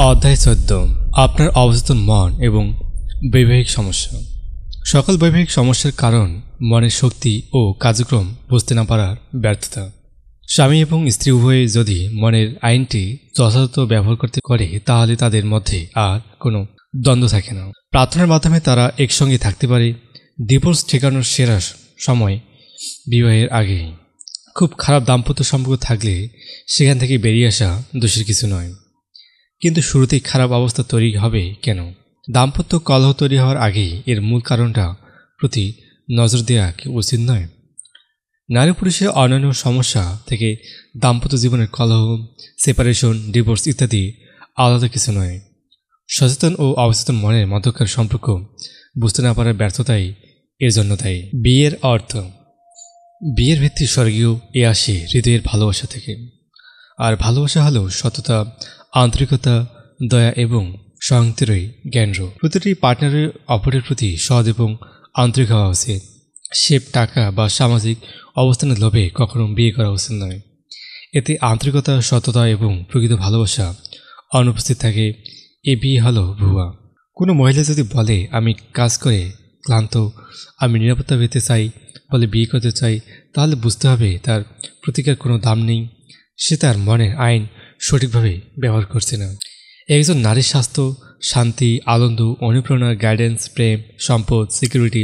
অধ্যায় 14 আপনার অবচেতন মন এবং বৈবাহিক সমস্যা। সকল বৈবাহিক সমস্যার কারণ মনের শক্তি ও কার্যক্রম বুঝতে না পারার ব্যর্থতা। স্বামী এবং স্ত্রী উভয়ে যদি মনের আইনটি যথাযথ ব্যবহার করতে পারে তাহলে তাদের মধ্যে আর কোনো দ্বন্দ্ব থাকে না। প্রার্থনার মাধ্যমে তারা একসঙ্গে থাকতে পারে। ডিভোর্স ঠেকানোর সেরা সময় বিবাহের আগে। খুব খারাপ দাম্পত্য সম্পর্ক থাকলে সেখান থেকে বেরিয়ে আসা দোষের কিছু নয়, কিন্তু শুরুতেই খারাপ অবস্থা তৈরি হবে কেন? দাম্পত্য কলহ তৈরি হওয়ার আগেই এর মূল কারণটা প্রতি নজর দেওয়া কি উচিত নয়? নারী পুরুষের অন্যান্য সমস্যা থেকে দাম্পত্য জীবনের কলহ, সেপারেশন, ডিভোর্স ইত্যাদি আলাদা কিছু নয়। সচেতন ও অবচেতন মনের মধ্যকার সম্পর্ক বুঝতে না পারার ব্যর্থতাই এর জন্য দায়ী। বিয়ের অর্থ। বিয়ের ভিত্তি স্বর্গীয়, এ আসে হৃদয়ের ভালোবাসা থেকে। আর ভালোবাসা হলো সততা, আন্তরিকতা, দয়া এবং সংহতিরই জ্ঞানর। প্রতিটি পার্টনারের অপরের প্রতি সৎ এবং আন্তরিক হওয়া উচিত। সেব, টাকা বা সামাজিক অবস্থানের লোভে কখনো বিয়ে করা উচিত নয়। এতে আন্তরিকতা, সততা এবং প্রকৃত ভালোবাসা অনুপস্থিত থাকে। এ বিয়ে হলো ভুয়া। কোনো মহিলা যদি বলে আমি কাজ করে ক্লান্ত, আমি নিরাপত্তা পেতে চাই বলে বিয়ে করতে চাই, তাহলে বুঝতে হবে তার প্রতিকার কোনো দাম নেই। সে তার মনের আইন সঠিকভাবে ব্যবহার করছে না। একজন নারীর স্বাস্থ্য, শান্তি, আনন্দ, অনুপ্রেরণা, গাইডেন্স, প্রেম, সম্পদ, সিকিউরিটি,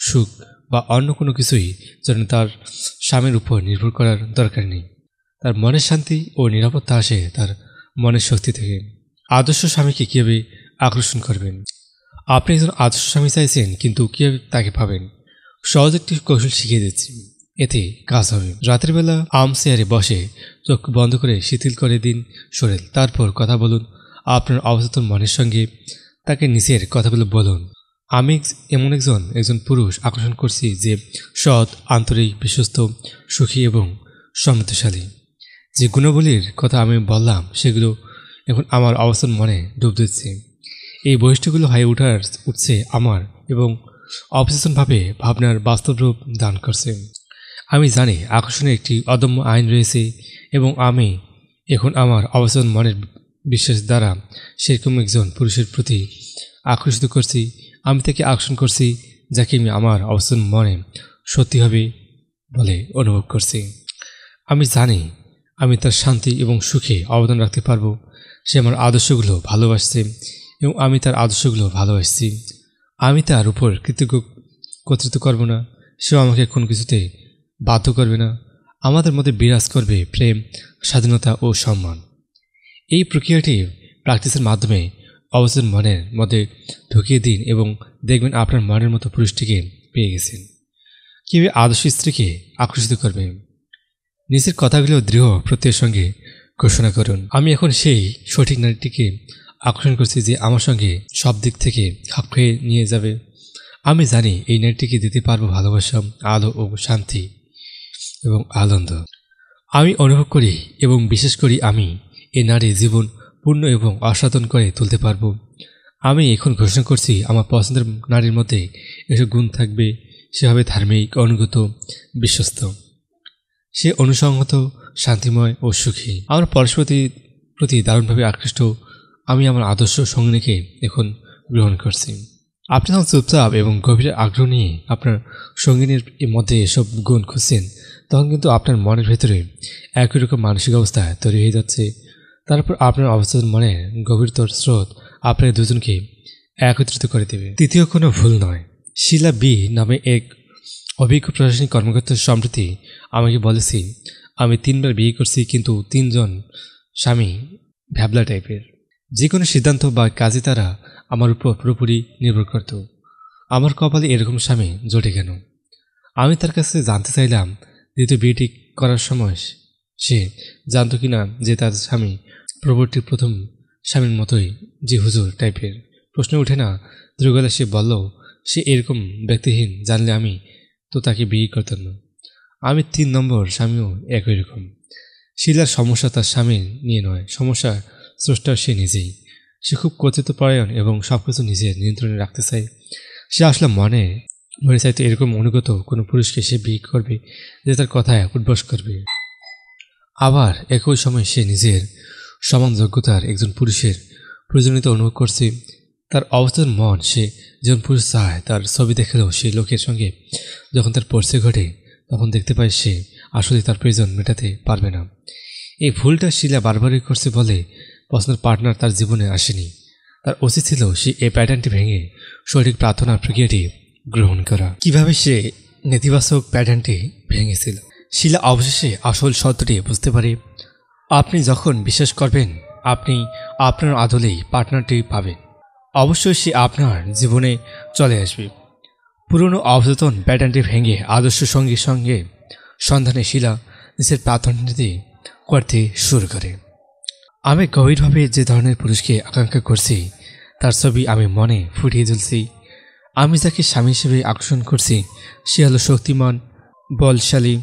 সুখ বা অন্য কোনো কিছুই যেন তার স্বামীর উপর নির্ভর করার দরকার নেই। তার মনের শান্তি ও নিরাপত্তা আসে তার মনের শক্তি থেকে। আদর্শ স্বামীকে কীভাবে আকর্ষণ করবেন? আপনি একজন আদর্শ স্বামী চাইছেন, কিন্তু কীভাবে তাকে পাবেন? সহজ একটি কৌশল শিখিয়ে দিচ্ছি, এতে কাজ হবে। রাতের বেলা চেয়ারে বসে চোখ বন্ধ করে শিথিল করে দিন শরীর। তারপর কথা বলুন আপনার অবচেতন মনের সঙ্গে। তাকে নিচের কথাগুলো বলুন। আমি এমন একজন পুরুষ আকর্ষণ করছি যে সৎ, আন্তরিক, বিশ্বস্ত, সুখী এবং সমৃদ্ধশালী। যে গুণাবলীর কথা আমি বললাম সেগুলো এখন আমার অবচেতন মনে ডুব দিচ্ছে। এই বৈশিষ্ট্যগুলো হয়ে উঠছে আমার এবং অবচেতনভাবে ভাবনার বাস্তব রূপ দান করছে। আমি জানি আকর্ষণের একটি অদম্য আইন রয়েছে এবং আমি এখন আমার অবচেতন মনের বিশ্বাস দ্বারা সেরকম একজন পুরুষের প্রতি আকর্ষিত করছি। আমি তাকে আকর্ষণ করছি যাকে আমি আমার অবচেতন মনে সত্যি হবে বলে অনুভব করছি। আমি জানি আমি তার শান্তি এবং সুখে অবদান রাখতে পারবো। সে আমার আদর্শগুলো ভালোবাসছে এবং আমি তার আদর্শগুলো ভালোবাসছি। আমি তার উপর কর্তৃত্ব করব না, সেও আমাকে কোনো কিছুতে বাধ্য করবে না। আমাদের মধ্যে বিরাজ করবে প্রেম, স্বাধীনতা ও সম্মান। এই প্রক্রিয়াটি প্র্যাকটিসের মাধ্যমে অবচেতন মনের মধ্যে ঢুকিয়ে দিন এবং দেখবেন আপনার মনের মতো পুরুষটিকে পেয়ে গেছেন। কীভাবে আদর্শ স্ত্রীকে আকর্ষিত করবে? নিজের কথাগুলো দৃঢ় প্রত্যয়ের সঙ্গে ঘোষণা করুন, আমি এখন সেই সঠিক নারীটিকে আকর্ষণ করছি যে আমার সঙ্গে সব দিক থেকে খাপ খেয়ে নিয়ে যাবে। আমি জানি এই নারীটিকে দিতে পারবো ভালোবাসা, আলো ও শান্তি এবং আনন্দ। আমি অনুভব করি এবং বিশেষ করি আমি এই নারীর জীবন পূর্ণ এবং অসাধারণ করে তুলতে পারবো। আমি এখন ঘোষণা করছি আমার পছন্দের নারীর মধ্যে এসব গুণ থাকবে। সে হবে ধার্মিক, অনুগত, বিশ্বস্ত, সে অনুসংহত, শান্তিময় ও সুখী। আমার পরস্পরের প্রতি দারুণভাবে আকৃষ্ট। আমি আমার আদর্শ সঙ্গিনীকে এখন গ্রহণ করছি। আপনি যখন চুপচাপ এবং গভীর আগ্রহ নিয়ে আপনার সঙ্গিনীর মধ্যে এসব গুণ খুঁজছেন, তখন কিন্তু আপনার মনের ভেতরে একই রকম মানসিক অবস্থা তৈরি হয়ে যাচ্ছে। তারপর আপনার অবচেতন মনের গভীরতর স্রোত আপনার দুজনকে একত্রিত করে দেবে। তৃতীয় কোনো ভুল নয়। শিলা বি নামে এক অভিজ্ঞ প্রশাসনিক কর্মকর্তা সম্প্রতি আমাকে বলেছি, আমি 3বার বিয়ে করছি, কিন্তু 3জন স্বামী ভ্যাবলা টাইপের। যে কোনো সিদ্ধান্ত বা কাজে তারা আমার উপর পুরোপুরি নির্ভর করত। আমার কপালে এরকম স্বামী জোটে কেন? আমি তার কাছে জানতে চাইলাম দ্বিতীয় বিয়েটি করার সময় সে জানত কিনা যে তার স্বামী প্রবর্তীর প্রথম স্বামীর মতোই যে হুজুর টাইপের। প্রশ্ন ওঠে না? দ্রুগলা সে বলল, সে এরকম ব্যক্তিহীন জানলে আমি তো তাকে বিয়ে করতাম না। আমি 3 নম্বর স্বামীও একই রকম। শিলার সমস্যা তার স্বামী নিয়ে নয়, সমস্যা স্রষ্টার সে নিজেই। সে খুব কর্তৃত্বপরায়ণ এবং সবকিছু নিজের নিয়ন্ত্রণে রাখতে চায়। সে আসলে মনে চাইতো এরকম অনুগত কোনো পুরুষকে সে বিয়ে করবে যে তার কথায় উদ্বাস করবে। আবার একই সময় সে নিজের সমান যোগ্যতার একজন পুরুষের প্রয়োজনীয়তা অনুভব করছি। তার অবস্থান মন সে যেমন পুরুষ চায় তার ছবি দেখলেও সেই লোকের সঙ্গে যখন তার পরিচয় ঘটে তখন দেখতে পায় সে আসলে তার প্রয়োজন মেটাতে পারবে না। এই ভুলটা শিলা বারবারই করছে বলে পছন্দের পার্টনার তার জীবনে আসেনি। তার উচিত ছিল সে এই প্যাটার্নটি ভেঙে সঠিক প্রার্থনার প্রক্রিয়াটি গ্রহণ করা। কিভাবে সে নেতিবাচক প্যাটার্নটি ভেঙেছিল। শিলা অবশেষে আসল সত্যটি বুঝতে পারে। আপনি যখন বিশ্বাস করবেন আপনি আপনার আদলেই পার্টনারটি পাবেন, অবশ্যই সে আপনার জীবনে চলে আসবে। পুরনো অবচেতন প্যাটার্নটি ভেঙে আদর্শ সঙ্গীর সঙ্গে সন্ধানে শিলা নিজের প্রার্থনাটি করতে শুরু করে। আমি গভীরভাবে যে ধরনের পুরুষকে আকাঙ্ক্ষা করছি তার ছবি আমি মনে ফুটিয়ে তুলছি। আমি যাকে স্বামী হিসেবে আকর্ষণ করছি সে হলো শক্তিমান, বলশালী,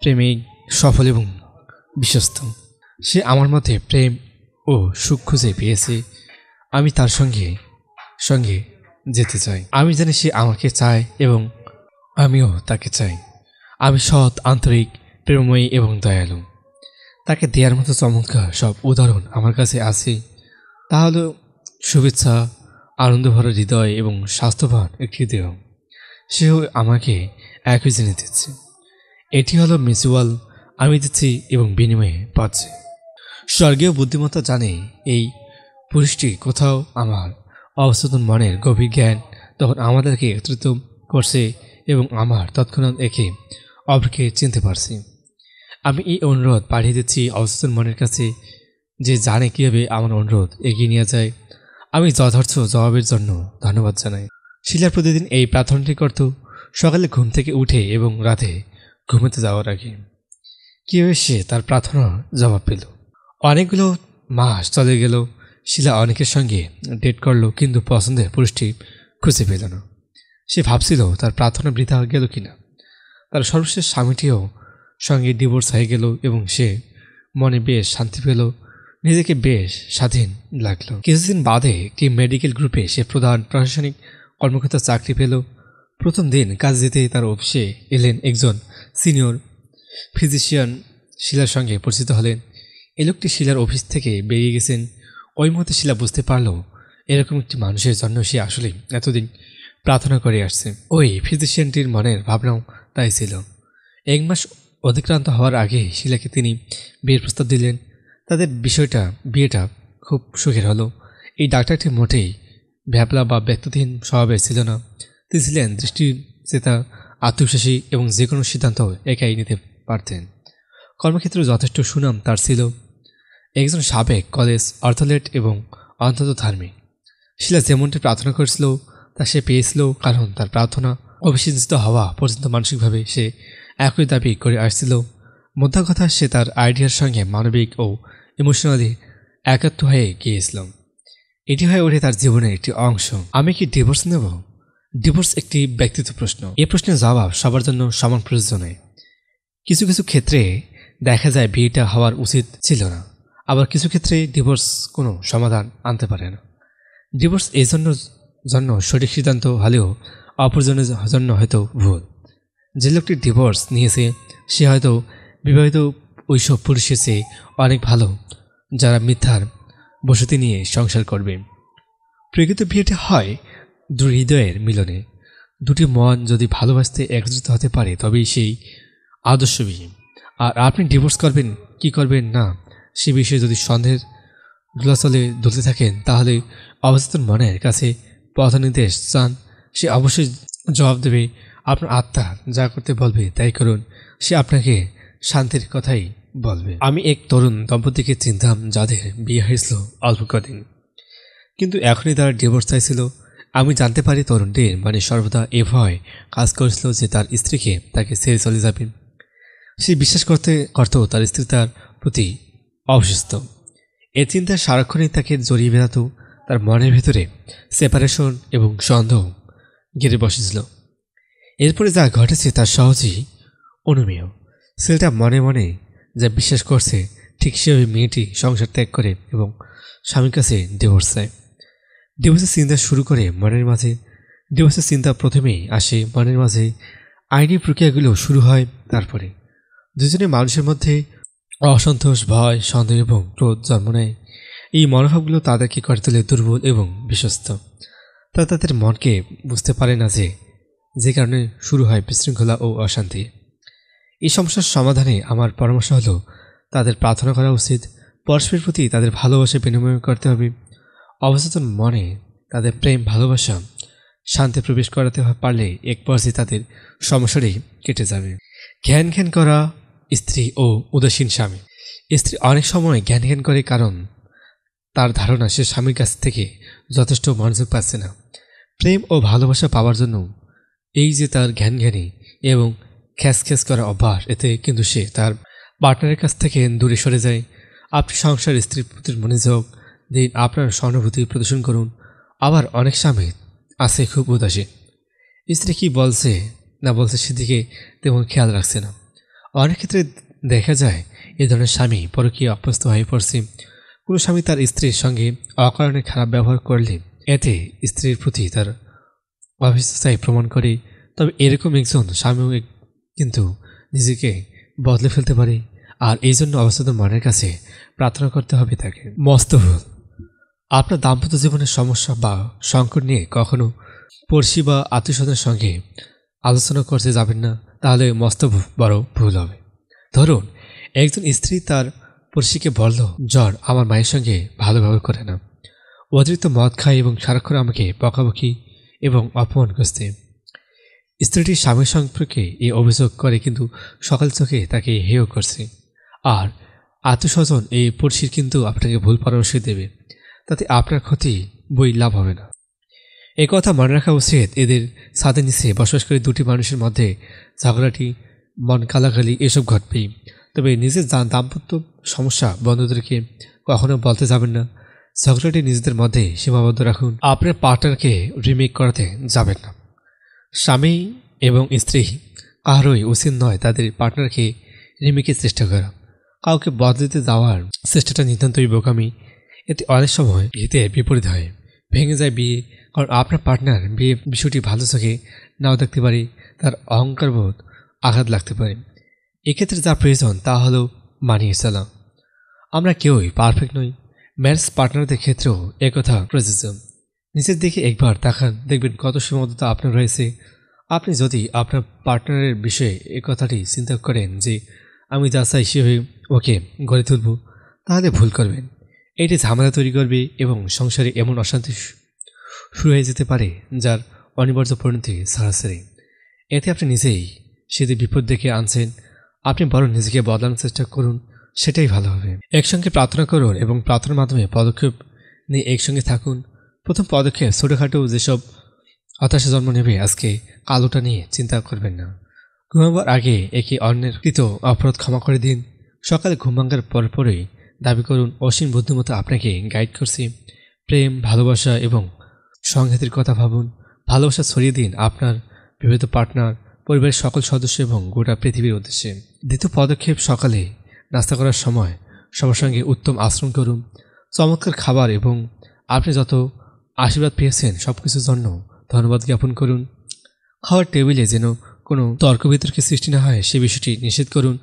প্রেমিক, সফল এবং বিশ্বস্ত। সে আমার মধ্যে প্রেম ও সুখ খুঁজে পেয়েছে। আমি তার সঙ্গে সঙ্গে যেতে চাই। আমি জানি সে আমাকে চায় এবং আমিও তাকে চাই। আমি সৎ, আন্তরিক, প্রেমময়ী এবং দয়ালু। তাকে দেওয়ার মতো চমৎকার সব উদাহরণ আমার কাছে আছে। তা হলো শুভেচ্ছা, আনন্দ ভরা হৃদয় এবং স্বাস্থ্যবান একটি দেহ। সেও আমাকে একই জিনিস দিচ্ছে। এটি হলো মিউচুয়াল, আমি দিচ্ছি এবং বিনিময়ে পাচ্ছি। স্বর্গীয় বুদ্ধিমত্তা জানে এই পুরুষটি কোথাও আমার অবচেতন মনের গভীর জ্ঞান তখন আমাদেরকে একত্রিত করছে এবং আমার তৎক্ষণাৎ একে অপরকে চিনতে পারছি। আমি এই অনুরোধ পাঠিয়ে দিচ্ছি অবচেতন মনের কাছে, যে জানে কীভাবে আমার অনুরোধ এগিয়ে নিয়ে যায়। আমি যথার্থ জবাবের জন্য ধন্যবাদ জানাই। শিলা প্রতিদিন এই প্রার্থনাটি করত, সকালে ঘুম থেকে উঠে এবং রাতে ঘুমোতে যাওয়ার আগে। কীভাবে সে তার প্রার্থনার জবাব পেল। অনেকগুলো মাস চলে গেল। শিলা অনেকের সঙ্গে ডেট করলো, কিন্তু পছন্দের পুরুষটি খুঁজে পেল না। সে ভাবছিল তার প্রার্থনা বৃথা গেল কিনা। তার সর্বশেষ স্বামীটিও সঙ্গে ডিভোর্স হয়ে গেল এবং সে মনে বেশ শান্তি পেল, নিজেকে বেশ স্বাধীন লাগলো। কিছুদিন বাদে একটি মেডিকেল গ্রুপে সে প্রধান প্রশাসনিক কর্মকর্তার চাকরি পেল। প্রথম দিন কাজ যেতে তার অফিসে এলেন একজন সিনিয়র ফিজিশিয়ান। শিলার সঙ্গে পরিচিত হলেন। এই লোকটি শিলার অফিস থেকে বেরিয়ে গেছেন। ওই মুহূর্তে শিলা বুঝতে পারল এরকম একটি মানুষের জন্য সে আসলে এতদিন প্রার্থনা করে আসছে। ওই ফিজিশিয়ানটির মনের ভাবনাও তাই ছিল। 1 মাস অতিক্রান্ত হওয়ার আগে শিলাকে তিনি বিয়ের প্রস্তাব দিলেন। তাদের বিয়েটা খুব সুখের হলো। এই ডাক্তারটি মোটেই ভ্যাবলা বা ব্যক্তিহীন স্বভাবের ছিল না। তিনি ছিলেন দৃষ্টিচেতা, আত্মবিশ্বাসী এবং যে কোনো সিদ্ধান্ত একাই নিতে পারতেন। কর্মক্ষেত্রে যথেষ্ট সুনাম তার ছিল। একজন সাবেক কলেজ অর্থলেট এবং অন্তত ধার্মিক। শিলা যেমনটি প্রার্থনা করেছিল তা সে পেয়েছিল, কারণ তার প্রার্থনা অবিসিঞ্চিত হওয়া পর্যন্ত মানসিকভাবে সে একই দাবি করে আসছিল। মোদ্দা কথা, সে তার আইডিয়ার সঙ্গে মানবিক ও ইমোশনালি একাত্ম হয়ে গিয়েছিল। এটি হয়ে ওঠে তার জীবনের একটি অংশ। আমি কি ডিভোর্স নেব? ডিভোর্স একটি ব্যক্তিগত প্রশ্ন। এই প্রশ্নের জবাব সবার জন্য সমান প্রয়োজন। কিছু কিছু ক্ষেত্রে দেখা যায় বিয়েটা হওয়ার উচিত ছিল না, আবার কিছু ক্ষেত্রে ডিভোর্স কোনো সমাধান আনতে পারে না। ডিভোর্স এই জন্য সঠিক সিদ্ধান্ত হলেও অপরজনের জন্য হয়তো ভুল। যে লোকটি ডিভোর্স নিয়েছে সে হয়তো বিবাহিত ওইসব পুরুষের চেয়ে অনেক ভালো যারা মিথ্যার বসতি নিয়ে সংসার করবে। প্রকৃত বিয়েটা হয় দুই হৃদয়ের মিলনে। দুটি মন যদি ভালোবাসতে একত্রিত হতে পারে তবেই সেই আদর্শ বিয়ে। আর আপনি ডিভোর্স করবেন কি করবেন না সে বিষয়ে যদি সন্দেহের দোলাচলে দুলতে থাকেন তাহলে অবচেতন মনের কাছে পথ নির্দেশ চান। সে অবশ্যই জবাব দেবে। আপনার আত্মা যা করতে বলবে তাই করুন। সে আপনাকে শান্তির কথাই বলবে। আমি এক তরুণ দম্পতিকে চিনতাম যাদের বিয়ে হয়েছিল অল্প কদিন, কিন্তু এখনই তারা ডিভোর্স চাইছিল। আমি জানতে পারি তরুণটির মানে সর্বদা এ ভয় কাজ করেছিল যে তার স্ত্রীকে তাকে ছেড়ে চলে যাবে। সে বিশ্বাস করত তার স্ত্রী তার প্রতি অসুস্থ। এ চিন্তা সারাক্ষণই তাকে জড়িয়ে বেড়াত। তার মনের ভেতরে সেপারেশন এবং সন্দেহ ঘিরে বসেছিল। এরপরে যা ঘটেছে তা সহজেই অনুমেয়। ছেলেটা মনে মনে যা বিশ্বাস করছে ঠিক সেভাবে মেয়েটি সংসার ত্যাগ করে এবং স্বামীর কাছে ডিভোর্স চায়। ডিভোর্সের চিন্তা শুরু করে মনের মাঝে। ডিভোর্সের চিন্তা প্রথমেই আসে মনের মাঝে, আইনি প্রক্রিয়াগুলো শুরু হয় তারপরে। দুজনে মানুষের মধ্যে অসন্তোষ, ভয়, সন্দেহ এবং ক্রোধ জন্ম নেয়। এই মনোভাবগুলো তাদেরকে করে তোলে দুর্বল এবং বিশ্বস্ত। তারা তাদের মনকে বুঝতে পারে না যে কারণে শুরু হয় বিশৃঙ্খলা ও অশান্তি। এই সমস্যার সমাধানে আমার পরামর্শ হলো তাদের প্রার্থনা করা উচিত, পরস্পরের প্রতি তাদের ভালোবাসা বিনিময় করতে হবে, অবচেতন মনে তাদের প্রেম ভালোবাসা শান্তি প্রবেশ করাতে পারলে এক পর্যায়ে তাদের সমস্যাটি কেটে যাবে। জ্ঞান করা স্ত্রী ও উদাসীন স্বামী। স্ত্রী অনেক সময় জ্ঞান করে কারণ তার ধারণা সে স্বামীর কাছ থেকে যথেষ্ট মনোযোগ পাচ্ছে না। প্রেম ও ভালোবাসা পাওয়ার জন্য এই যে তার জ্ঞানী এবং খ্যাস করা অভ্যাস, এতে কিন্তু সে তার পার্টনারের কাছ থেকে দূরে সরে যায়। আপনি সংসার স্ত্রীর প্রতি মনোযোগ দিন, আপনার সহানুভূতি প্রদর্শন করুন। আবার অনেক স্বামী আছে খুব উদাসীন, স্ত্রী কী বলছে না বলছে সেদিকে তেমন খেয়াল রাখছে না। অনেক ক্ষেত্রে দেখা যায় এ ধরনের স্বামী পরকীয়া অভ্যস্ত হয়ে পড়ছে। কোনো স্বামী তার স্ত্রীর সঙ্গে অকারণে খারাপ ব্যবহার করলে এতে স্ত্রীর প্রতি তার অবিশ্বাস প্রমাণ করে। তবে এরকম একজন স্বামীও কিন্তু নিজেকে বদলে ফেলতে পারে, আর এই জন্য অবচেতন মনের কাছে প্রার্থনা করতে হবে তাকে। মস্তভুল। আপনার দাম্পত্য জীবনের সমস্যা বা সংকট নিয়ে কখনো পড়শি বা আত্মীয়স্বজনের সঙ্গে আলোচনা করতে যাবেন না, তাহলে মস্ত বড় ভুল হবে। ধরুন একজন স্ত্রী তার পড়শিকে বলল, জ্বর আমার মায়ের সঙ্গে ভালো ব্যবহার করে না, অতিরিক্ত মদ খায় এবং সারাক্ষণ আমাকে বকাবকি এবং অপমান করছে। স্ত্রীটি স্বামীর সম্পর্কে এই অভিযোগ করে কিন্তু সকাল চোখে তাকে হেয় করছে, আর আত্মীয়স্বজন এই পড়শির কিন্তু আপনাকে ভুল পরামর্শ দেবে, তাতে আপনার ক্ষতি বই লাভ হবে না। এ কথা মনে রাখা উচিত, এদের ছাদের নিচে বসবাস করে দুটি মানুষের মধ্যে ঝগড়াটি, মন কালাকালি এসব ঘটবেই। তবে নিজের দাম্পত্য সমস্যা বন্ধুদেরকে কখনো বলতে যাবেন না। ঝগড়াটি নিজেদের মধ্যে সীমাবদ্ধ রাখুন, আপনার পার্টনারকে রিমেক করাতে যাবেন না। স্বামী এবং স্ত্রী কারোই উচিত নয় তাদের পার্টনারকে রিমেকের চেষ্টা করা। কাউকে বদলাতে যাওয়ার চেষ্টাটা নিতান্তই বোকামি, এতে অনেক সময় হিতে বিপরীত হয়, ভেঙে যায় বিয়ে। কারণ আপনার পার্টনার বিয়ে বিষয়টি ভালো চোখে নাও দেখতে পারে, তার অহংকারবোধ আঘাত লাগতে পারে। এক্ষেত্রে যা প্রয়োজন তা হলো মানিয়ে চলা। আমরা কেউই পারফেক্ট নই, ম্যারেজ পার্টনারদের ক্ষেত্রেও একথা প্রযোজ্য। নিজের দিকে একবার তাকান, দেখবেন কত সীমাবদ্ধতা আপনার রয়েছে। আপনি যদি আপনার পার্টনারের বিষয়ে কথাটি চিন্তা করেন যে আমি যা চাই সেভাবে ওকে গড়ে তুলব, তাহলে ভুল করবেন। এটি ঝামেলা তৈরি করবে এবং সংসারে এমন অশান্তি শুরু হয়ে যেতে পারে যার অনিবার্য পরিণতি ছাড়াছাড়ি। এতে আপনি নিজেই সেদিকে বিপদ দেখে আনছেন। আপনি বরং নিজেকে বদলানোর চেষ্টা করুন, সেটাই ভালো হবে। একসঙ্গে প্রার্থনা করুন এবং প্রার্থনার মাধ্যমে পদক্ষেপ নিয়ে একসঙ্গে থাকুন। প্রথম পদক্ষেপ ছোটোখাটো যেসব হতাশা জন্ম নেবে আজকে কালোটা নিয়ে চিন্তা করবেন না। ঘুমাবার আগে একে অন্যের কৃত অপরাধ ক্ষমা করে দিন। সকালে ঘুম ভাঙার পরপরই দাবি করুন অসীম বুদ্ধিমত্তা আপনাকে গাইড করছে। প্রেম, ভালোবাসা এবং সংঘাতের কথা ভাবুন। ভালোবাসা ছড়িয়ে দিন আপনার বিবাহিত পার্টনার, পরিবারের সকল সদস্য এবং গোটা পৃথিবীর উদ্দেশ্যে। দ্বিতীয় পদক্ষেপ, সকালে নাস্তা করার সময় সবার সঙ্গে উত্তম আচরণ করুন। চমৎকার খাবার এবং আপনি যত আশীর্বাদ পেয়েছেন সব কিছুর জন্য ধন্যবাদ জ্ঞাপন করুন। খাওয়ার টেবিলে যেন কোনো তর্ক বিতর্কের সৃষ্টি না হয় সে বিষয়টি নিষেধ করুন।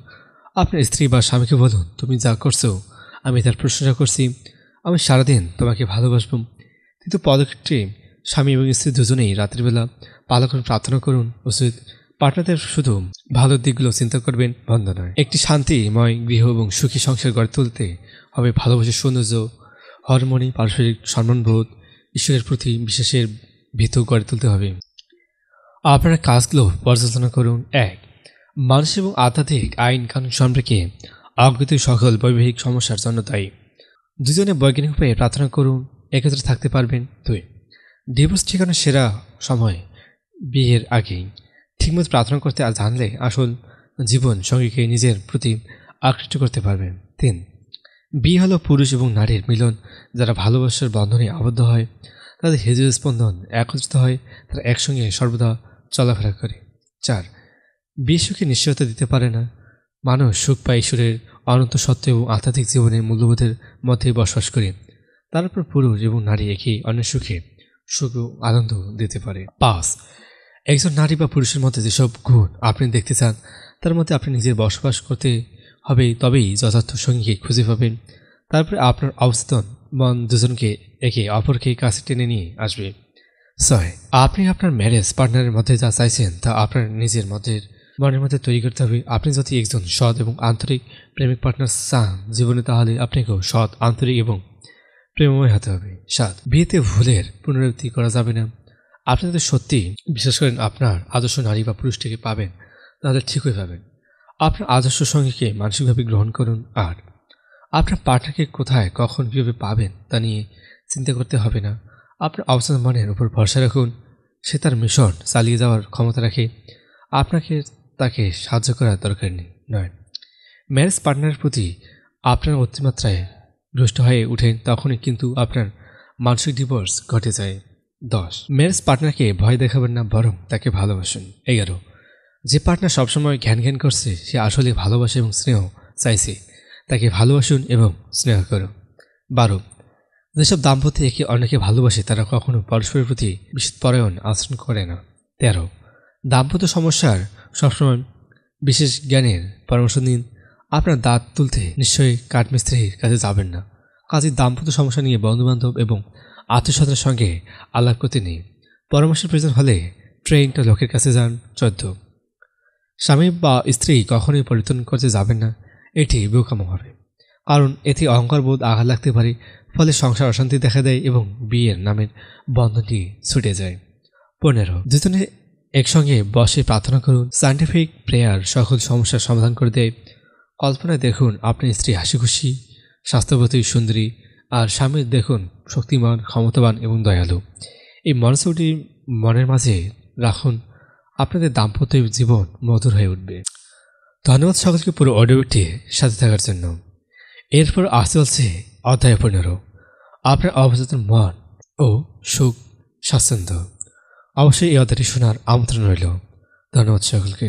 আপনার স্ত্রী বা স্বামীকে বলুন, তুমি যা করছো আমি তার প্রশংসা করছি, আমি সারাদিন তোমাকে ভালোবাসব। তৃতীয় পদক্ষেপটি, স্বামী এবং স্ত্রী দুজনেই রাত্রিবেলা ভালো করে প্রার্থনা করুন। উচিত পার্টনারদের শুধু ভালো দিকগুলো চিন্তা করবেন, বন্ধ নয়। একটি শান্তিময় গৃহ এবং সুখী সংসার গড়ে তুলতে হবে ভালোবাসার সৌন্দর্য, হরমোনি, পারস্পরিক সম্মানবোধ, ঈশ্বরের প্রতি বিশ্বাসের ভিত গড়ে তুলতে হবে। আপনার কাজগুলো পর্যালোচনা করুন। 1. মানুষ এবং আধ্যাত্মিক আইন কানুন সম্পর্কে অগ্রগতি সকল বৈবাহিক সমস্যার জন্য দায়ী। দুজনে বৈজ্ঞানিক উপায়ে প্রার্থনা করুন, একত্রে থাকতে পারবেন। 2. ডিভোর্স ঠিকানোর সেরা সময় বিয়ের আগেই। ঠিকমতো প্রার্থনা করতে জানলে আসল জীবন সঙ্গীকে নিজের প্রতি আকৃষ্ট করতে পারবেন। 3. বিয়ে হলো পুরুষ এবং নারীর মিলন। যারা ভালোবাসার বন্ধনে আবদ্ধ হয় তাদের হৃদয় স্পন্দন একত্রিত হয়, তারা একসঙ্গে সর্বদা চলাফেরা করে। 4. বিয়ে সুখে নিশ্চয়তা দিতে পারে না। মানুষ সুখ পায় ঈশ্বরের অনন্ত সত্য এবং আধ্যাত্মিক জীবনের মূল্যবোধের মধ্যে বসবাস করে। তার উপর পুরুষ এবং নারী একে অন্যের সুখে সুখ ও আনন্দ দিতে পারে। 5. একজন নারী বা পুরুষের মধ্যে যেসব গুণ আপনি দেখতে চান তার মধ্যে আপনি নিজের বসবাস করতে হবে, তবেই যথার্থ সঙ্গীকে খুঁজে পাবেন। তারপরে আপনার অবচেতন মন দুজনকে একে অপরকে কাছে টেনে নিয়ে আসবে। 6. আপনি আপনার ম্যারেজ পার্টনারের মধ্যে যা চাইছেন তা আপনার নিজের মনের মধ্যে তৈরি করতে হবে। আপনি যদি একজন সৎ এবং আন্তরিক প্রেমিক পার্টনার চান জীবনে, তাহলে আপনাকেও সৎ, আন্তরিক এবং প্রেমময় হতে হবে। 7. বিয়েতে ভুলের পুনরাবৃত্তি করা যাবে না। আপনি যদি সত্যি বিশ্বাস করেন আপনার আদর্শ নারী বা পুরুষটিকে পাবেন, তাহলে ঠিকই পাবেন। আপনার আদর্শ সঙ্গীকে মানসিকভাবে গ্রহণ করুন। আর আপনার পার্টনারকে কোথায়, কখন, কীভাবে পাবেন তা নিয়ে চিন্তা করতে হবে না। আপনার অবচেতন মনের উপর ভরসা রাখুন। সে তার মিশন চালিয়ে যাওয়ার ক্ষমতা রাখে, আপনাকে তাকে সাহায্য করার দরকার নেই। 9. ম্যারেজ পার্টনারের প্রতি আপনার অতিমাত্রায় ভ্রষ্ট হয়ে ওঠেন, তখনই কিন্তু আপনার মানসিক ডিভোর্স ঘটে যায়। 10. ম্যারেজ পার্টনারকে ভয় দেখাবেন না, বরং তাকে ভালোবাসুন। 11. যে পার্টনার সবসময় ঘ্যান করছে সে আসলে ভালোবাসে এবং স্নেহ চাইছে, তাকে ভালোবাসুন এবং স্নেহ করুন। 12. যেসব দাম্পত্য একে অন্যকে ভালোবাসে তারা কখনো পরস্পরের প্রতি বিশুদ্ধপরায়ণ আচরণ করে না। 13. দাম্পত্য সমস্যার সবসময় বিশেষ জ্ঞানের পরামর্শ নিন। আপনার দাঁত তুলতে নিশ্চয়ই কাঠমিস্ত্রির কাছে যাবেন না। কাজেই দাম্পত্য সমস্যা নিয়ে বন্ধুবান্ধব এবং আত্মীয়স্বজনের সঙ্গে আলাপ করতে নেই। পরামর্শের প্রয়োজন হলে ট্রেনটা লোকের কাছে যান। 14. স্বামী বা স্ত্রী কখনোই পরিবর্তন করতে যাবেন না, এটি বোকামো হবে, কারণ এতে অহংকারবোধ আঘাত লাগতে পারে, ফলে সংসার অশান্তি দেখা দেয় এবং বিয়ের নামের বন্ধনটি ছুটে যায়। 15. দুজনে একসঙ্গে বসে প্রার্থনা করুন। সায়েন্টিফিক প্রেয়ার সকল সমস্যার সমাধান করে দেয়। কল্পনায় দেখুন আপনার স্ত্রী হাসিখুশি, স্বাস্থ্যবতী, সুন্দরী, আর স্বামী দেখুন শক্তিমান, ক্ষমতাবান এবং দয়ালু। এই মনস্বটি মনের মাঝে রাখুন, আপনাদের দাম্পত্য জীবন মধুর হয়ে উঠবে। ধন্যবাদ সকলকে পুরো অডিওটি সাথে থাকার জন্য। এরপর আসতে চলছে অধ্যায় 15, আপনার অবচেতন মন ও সুখ স্বাচ্ছন্দ্য। অবশ্যই এই অধ্যায়টি শোনার আমন্ত্রণ রইল। ধন্যবাদ সকলকে।